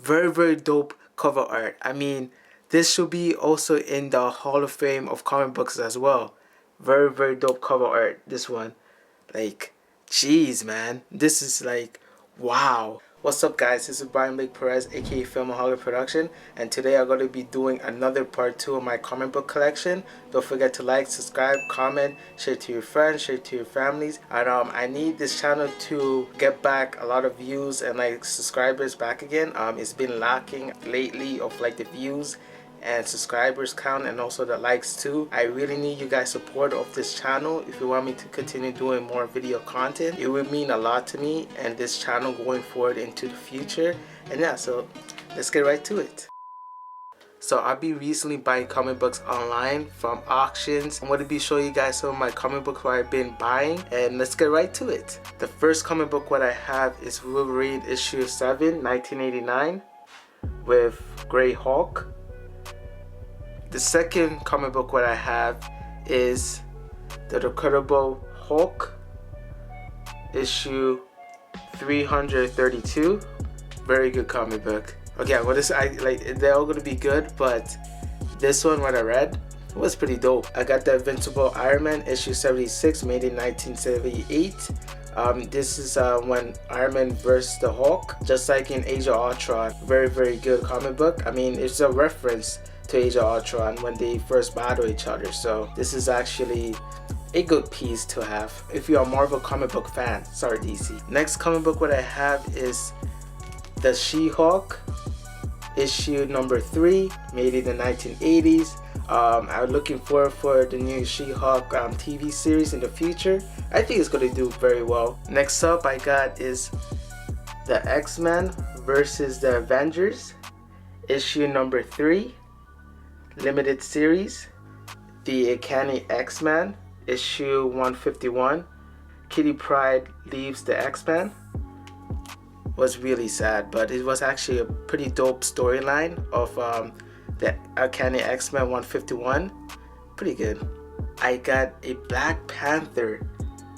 Very dope cover art. I mean, this should be also in the Hall of Fame of comic books as well. Very dope cover art, this one. Like, jeez, man. This is like, wow. What's up, guys? This is Brian Blake Perez, aka Filmaholics Productions, and today I'm going to be doing another part 2 of my comic book collection. Don't forget to like, subscribe, comment, share to your friends, share to your families. And I need this channel to get back a lot of views and like subscribers back again. It's been lacking lately of like the views and subscribers count and also the likes too. I really need you guys support of this channel if you want me to continue doing more video content. It would mean a lot to me and this channel going forward into the future. And yeah, so let's get right to it. So I'll be recently buying comic books online from auctions. I'm going to be showing you guys some of my comic books what I've been buying, and let's get right to it. The first comic book what I have is Wolverine issue 7, 1989 with Grey Hulk. The second comic book what I have is The Incredible Hulk issue 332. Very good comic book. Okay, well they're all gonna be good, but this one what I read was pretty dope. I got the Invincible Iron Man issue 76, made in 1978. This is when Iron Man versus the Hulk, just like in Age of Ultron. Very good comic book. I mean, it's a reference to Age of Ultron when they first battle each other, so this is actually a good piece to have if you're a Marvel comic book fan. Sorry, DC. Next comic book what I have is the She-Hulk issue number 3, made in the 1980s. I'm looking forward for the new She-Hulk TV series in the future. I think it's going to do very well. Next up I got is the X-Men versus the Avengers issue number 3, limited series. The Uncanny X-Men issue 151. Kitty Pryde leaves the X-Men. Was really sad, but it was actually a pretty dope storyline of the Uncanny X-Men 151. Pretty good. I got a Black Panther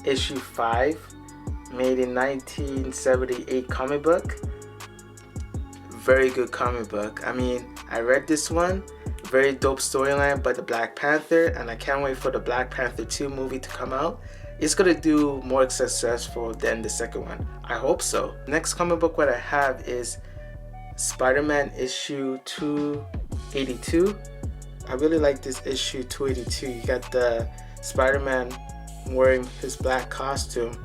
issue 5, made in 1978 comic book. Very good comic book. I mean, I read this one. Very dope storyline by the Black Panther, and I can't wait for the Black Panther 2 movie to come out. It's gonna do more successful than the second one. I hope so. Next comic book what I have is Spider-Man issue 282. I really like this issue 282. You got the Spider-Man wearing his black costume,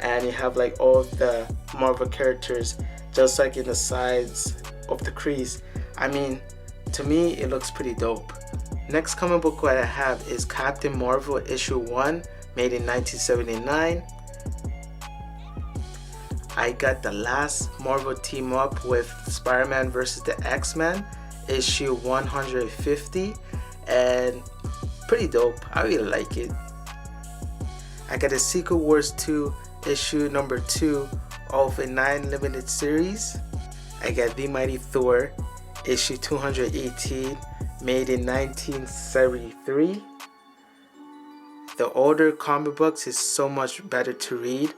and you have like all of the Marvel characters just like in the sides of the crease. I mean, to me it looks pretty dope. Next comic book what I have is Captain Marvel issue 1, made in 1979. I got the last Marvel team up with Spider-Man versus the X-Men issue 150, and pretty dope. I really like it. I got a Secret Wars 2 issue number 2 of a 9 limited series. I got The Mighty Thor issue 218, made in 1973. The older comic books is so much better to read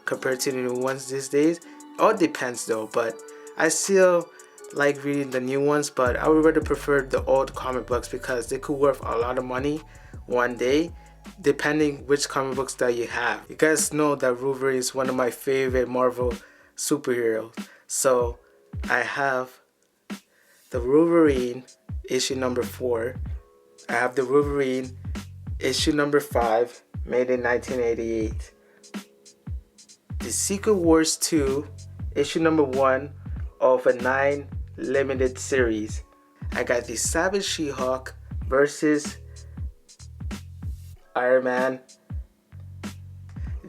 compared to the new ones these days. All depends though, but I still like reading the new ones, but I would rather prefer the old comic books because they could worth a lot of money one day depending which comic books that you have. You guys know that Wolverine is one of my favorite Marvel superheroes, so I have the Wolverine issue number 4. I have the Wolverine issue number 5, made in 1988. The Secret Wars 2 issue number 1 of a 9 limited series. I got the Savage She-Hulk versus Iron Man.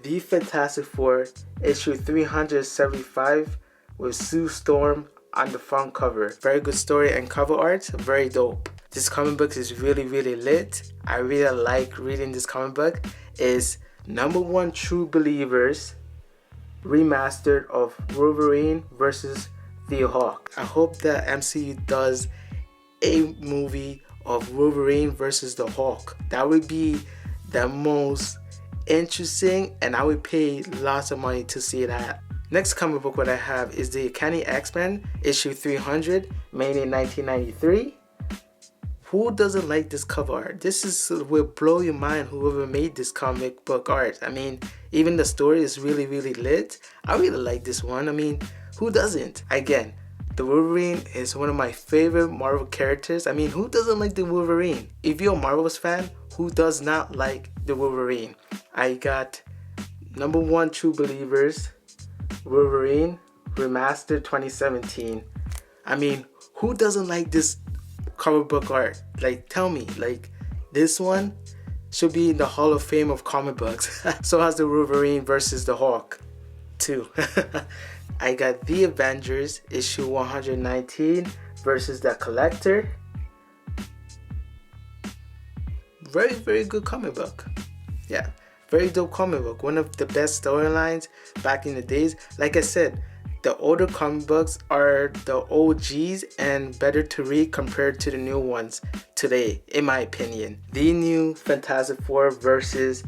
The Fantastic Four issue 375 with Sue Storm on the front cover. Very good story and cover art, very dope. This comic book is really lit. I really like reading this comic book. Is number 1 True Believers remastered of Wolverine versus the Hulk. I hope that MCU does a movie of Wolverine versus the Hulk. That would be the most interesting, and I would pay lots of money to see that. Next comic book what I have is the Uncanny X-Men issue 300, made in 1993. Who doesn't like this cover art? Will blow your mind, whoever made this comic book art. I mean, even the story is really, really lit. I really like this one. I mean, who doesn't? Again, the Wolverine is one of my favorite Marvel characters. I mean, who doesn't like the Wolverine? If you're a Marvel's fan, who does not like the Wolverine? I got #1 True Believers, Wolverine, Remastered 2017. I mean, who doesn't like this comic book art? Like, tell me, like, this one should be in the Hall of Fame of comic books. So has the Wolverine versus the Hulk too. I got The Avengers issue 119 versus the Collector. Very, very good comic book. Yeah, very dope comic book. One of the best storylines back in the days. Like I said, the older comic books are the OGs and better to read compared to the new ones today, in my opinion. The new Fantastic Four versus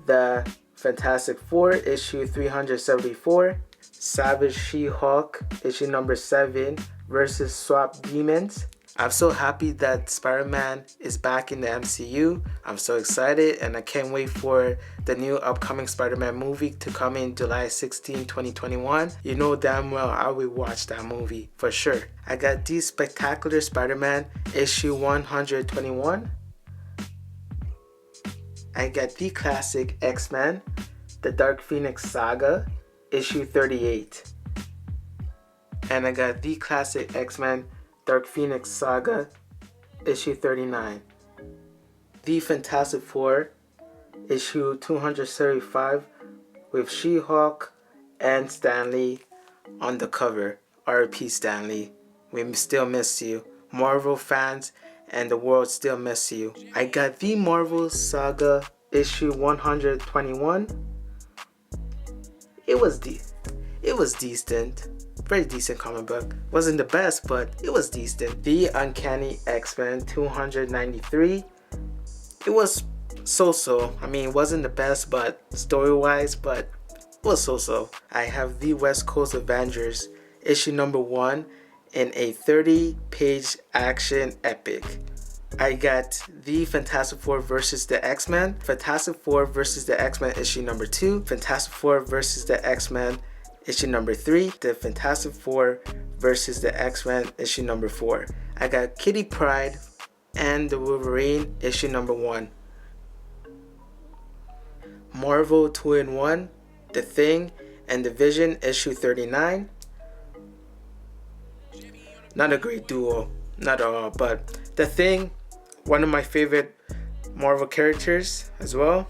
the Fantastic Four issue 374. Savage She-Hulk issue #7 versus Swap Demons. I'm so happy that Spider-Man is back in the MCU. I'm so excited, and I can't wait for the new upcoming Spider-Man movie to come in July 16, 2021. You know damn well I will watch that movie for sure. I got the Spectacular Spider-Man issue 121. I got the classic X-Men, the Dark Phoenix Saga issue 38. And I got the classic X-Men Dark Phoenix Saga issue 39. The Fantastic Four issue 275 with She-Hulk and Stan Lee on the cover. R.I.P. Stan Lee. We still miss you. Marvel fans and the world still miss you. I got the Marvel Saga issue 121. It was decent. Very decent comic book. Wasn't the best, but it was decent. The Uncanny X-Men 293. It was so-so. I mean, it wasn't the best, but story-wise, but it was so-so. I have the West Coast Avengers issue #1 in a 30-page action epic. I got the Fantastic Four versus the X-Men, Fantastic Four versus the X-Men issue #2, Fantastic Four versus the X-Men issue #3, the Fantastic Four versus the X-Men issue #4. I got Kitty Pryde and the Wolverine issue #1. Marvel 2-in-1, The Thing and the Vision issue 39. Not a great duo, not at all, but The Thing, one of my favorite Marvel characters as well.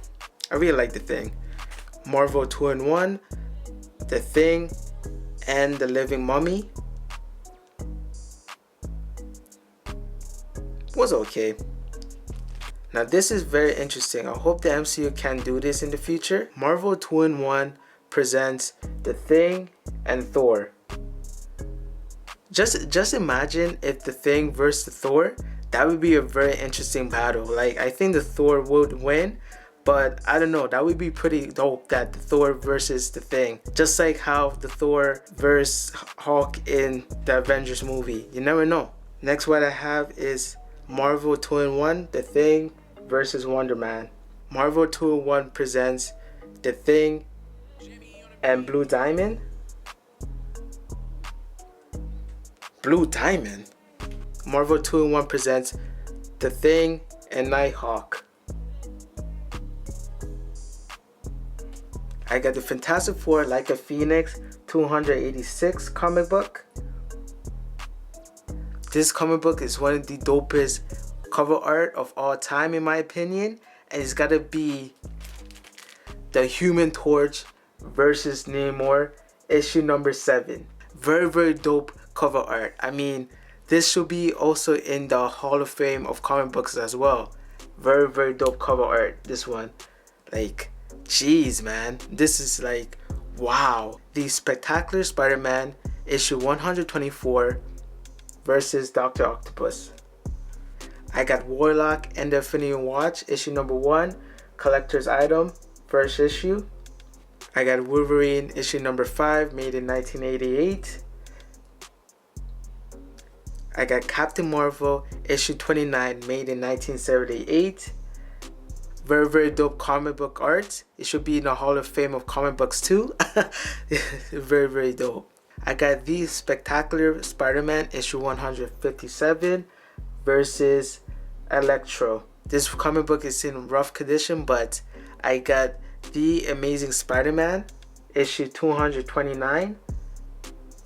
I really like The Thing. Marvel 2-in-1, The Thing, and The Living Mummy was okay. Now this is very interesting. I hope the MCU can do this in the future. Marvel 2-in-1 presents The Thing and Thor. Just imagine if The Thing versus Thor. That would be a very interesting battle. Like, I think the Thor would win, but I don't know, that would be pretty dope, that the Thor versus The Thing. Just like how the Thor versus Hulk in the Avengers movie. You never know. Next what I have is Marvel 2-in-1, The Thing versus Wonder Man. Marvel 2-in-1 presents The Thing and Blue Diamond. Blue Diamond? Marvel 2-in-1 presents The Thing and Nighthawk. I got the Fantastic Four Like a Phoenix 286 comic book. This comic book is one of the dopest cover art of all time in my opinion, and it's gotta be the Human Torch versus Namor issue #7. Very, very dope cover art. I mean, this should be also in the Hall of Fame of comic books as well. Very, very dope cover art, this one. Like, jeez, man. This is like, wow. The Spectacular Spider-Man issue 124 versus Dr. Octopus. I got Warlock and the Infinity Watch issue #1, collector's item, first issue. I got Wolverine issue number 5, made in 1988. I got Captain Marvel issue 29, made in 1978. Very, very dope comic book art. It should be in the Hall of Fame of comic books too. Very, very dope. I got The Spectacular Spider-Man issue 157 versus Electro. This comic book is in rough condition, but I got The Amazing Spider-Man issue 229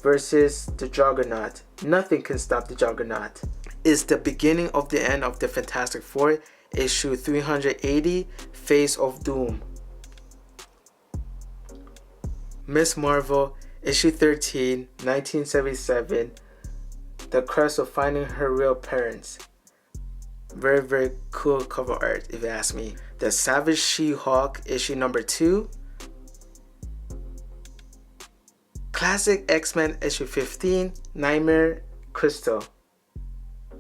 versus the Juggernaut. Nothing can stop the Juggernaut. It's the beginning of the end of the Fantastic Four, issue 380, Face of Doom. Miss Marvel, issue 13, 1977, The Quest of Finding Her Real Parents. Very, very cool cover art, if you ask me. The Savage She-Hulk, issue number 2. Classic X-Men issue 15, Nightmare Crystal.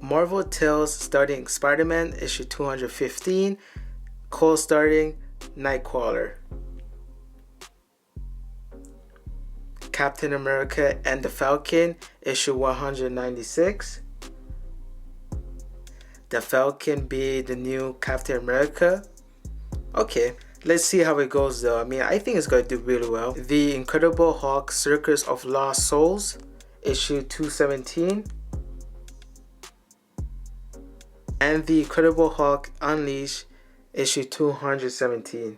Marvel Tales starting Spider-Man issue 215, Cole starting Nightcrawler. Captain America and the Falcon issue 196. The Falcon be the new Captain America. Okay. Let's see how it goes though. I mean, I think it's going to do really well. The Incredible Hulk Circus of Lost Souls, issue 217. And The Incredible Hulk Unleashed, issue 217.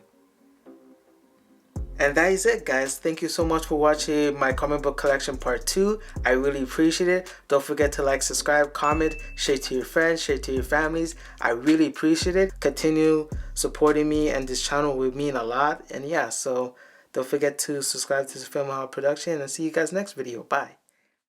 And that is it, guys. Thank you so much for watching my comic book collection part 2. I really appreciate it. Don't forget to like, subscribe, comment, share to your friends, share to your families. I really appreciate it. Continue supporting me, and this channel will mean a lot. And yeah, so don't forget to subscribe to Filmaholics Productions, and see you guys next video. Bye.